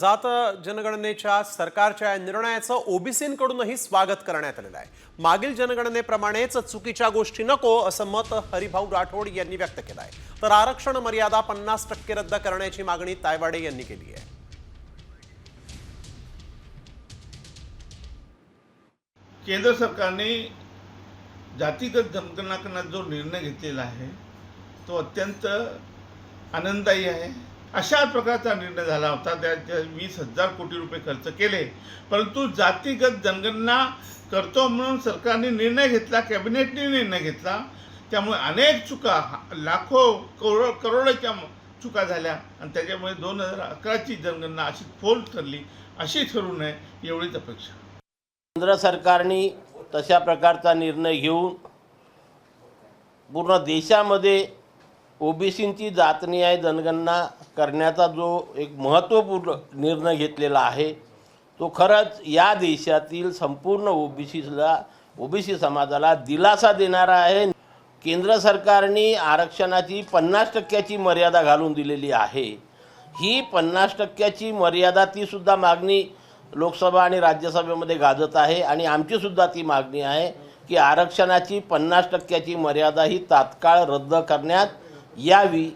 जात जनगणनेच्या सरकारच्या निर्णयाचं ओबीसींकडूनही स्वागत करण्यात आलेलं आहे। मागील जनगणनेप्रमाणेच चुकीच्या गोष्टी नको असं मत हरिभाऊ राठोड यांनी व्यक्त केलं आहे। तर आरक्षण मर्यादा 50% रद्द करण्याची मागणी तायवाडे यांनी केली आहे। केंद्र सरकारने जातीगत जनगणना करण्याचा जो निर्णय घेतलेला आहे तो अत्यंत आनंददायी आहे। अशा प्रकारचा निर्णय झाला होता, त्यात 20,000 कोटी रुपये खर्च केले, परंतु जातीगत जनगणना करतो म्हणून सरकारने निर्णय घेतला, कॅबिनेटने निर्णय घेतला, त्यामुळे अनेक चुका, लाखो करोडोच्या चुका झाल्या आणि त्याच्यामुळे 2011ची जनगणना अशी फोल ठरली, अशी ठरू नये एवढीच अपेक्षा। केंद्र सरकारने तशा प्रकारचा निर्णय घेऊन पूर्ण देशामध्ये ओबीसींची जातनिहाय जनगणना करण्याचा जो एक महत्त्वपूर्ण निर्णय घेतलेला आहे तो खरंच या देशातील संपूर्ण ओबीसी समाजाला दिलासा देणारा आहे। केंद्र सरकारने आरक्षणाची 50%ची मर्यादा घालून दिलेली आहे। ही 50%ची मर्यादा ती सुद्धा मागणी लोकसभा आणि राज्यसभेमध्ये गाजत आहे आणि आमची सुद्धा ती मागणी आहे की आरक्षणाची 50%ची मर्यादा ही तात्काळ रद्द करण्यात यावी।